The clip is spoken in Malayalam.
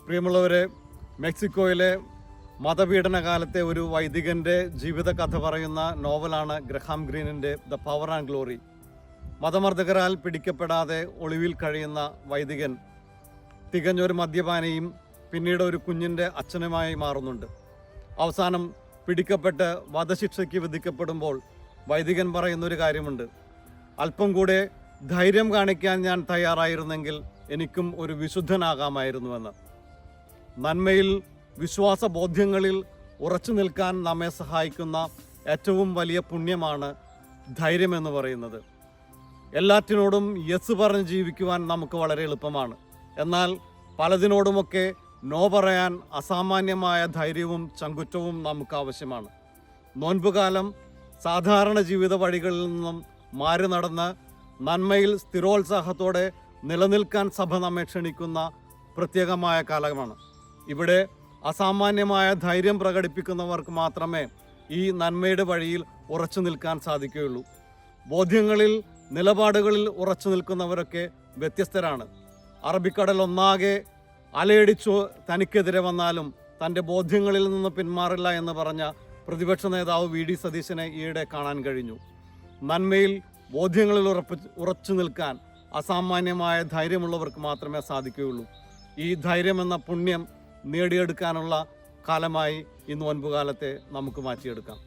പ്രിയമുള്ളവരെ, മെക്സിക്കോയിലെ മതപീഡന കാലത്തെ ഒരു വൈദികൻ്റെ ജീവിത കഥ പറയുന്ന നോവലാണ് ഗ്രഹാം ഗ്രീനിൻ്റെ ദ പവർ ആൻഡ് ഗ്ലോറി. മതമർദ്ദകരാൽ പിടിക്കപ്പെടാതെ ഒളിവിൽ കഴിയുന്ന വൈദികൻ തികഞ്ഞൊരു മദ്യപാനിയും പിന്നീട് ഒരു കുഞ്ഞിൻ്റെ അച്ഛനുമായി മാറുന്നുണ്ട്. അവസാനം പിടിക്കപ്പെട്ട് വധശിക്ഷയ്ക്ക് വിധിക്കപ്പെടുമ്പോൾ വൈദികൻ പറയുന്നൊരു കാര്യമുണ്ട്: അല്പം കൂടെ ധൈര്യം കാണിക്കാൻ ഞാൻ തയ്യാറായിരുന്നെങ്കിൽ എനിക്കും ഒരു വിശുദ്ധനാകാമായിരുന്നുവെന്ന്. നന്മയിൽ, വിശ്വാസബോധ്യങ്ങളിൽ ഉറച്ചു നിൽക്കാൻ നമ്മെ സഹായിക്കുന്ന ഏറ്റവും വലിയ പുണ്യമാണ് ധൈര്യമെന്ന് പറയുന്നത്. എല്ലാറ്റിനോടും യെസ് പറഞ്ഞ് ജീവിക്കുവാൻ നമുക്ക് വളരെ എളുപ്പമാണ്. എന്നാൽ പലതിനോടുമൊക്കെ നോ പറയാൻ അസാമാന്യമായ ധൈര്യവും ചങ്കുറ്റവും നമുക്ക് ആവശ്യമാണ്. നോൻപുകാലം സാധാരണ ജീവിത വഴികളിൽ നിന്നും മാറി നടന്ന് നന്മയിൽ സ്ഥിരോത്സാഹത്തോടെ നിലനിൽക്കാൻ സഭ നമ്മെ ക്ഷണിക്കുന്ന പ്രത്യേകമായ കാലമാണ്. ഇവിടെ അസാമാന്യമായ ധൈര്യം പ്രകടിപ്പിക്കുന്നവർക്ക് മാത്രമേ ഈ നന്മയുടെ വഴിയിൽ ഉറച്ചു നിൽക്കാൻ സാധിക്കുകയുള്ളൂ. ബോധ്യങ്ങളിൽ, നിലപാടുകളിൽ ഉറച്ചു നിൽക്കുന്നവരൊക്കെ വ്യത്യസ്തരാണ്. അറബിക്കടൽ ഒന്നാകെ അലയടിച്ചു തനിക്കെതിരെ വന്നാലും തൻ്റെ ബോധ്യങ്ങളിൽ നിന്ന് പിന്മാറില്ല എന്ന് പറഞ്ഞ പ്രതിപക്ഷ നേതാവ് വി ഡി സതീശനെ ഈയിടെ കാണാൻ കഴിഞ്ഞു. നന്മയിൽ, ബോധ്യങ്ങളിൽ ഉറച്ചു നിൽക്കാൻ അസാമാന്യമായ ധൈര്യമുള്ളവർക്ക് മാത്രമേ സാധിക്കുകയുള്ളൂ. ഈ ധൈര്യമെന്ന പുണ്യം നേടിയെടുക്കാനുള്ള കാലമായി ഈ നോൻപുകാലത്തെ നമുക്ക് മാറ്റിയെടുക്കാം.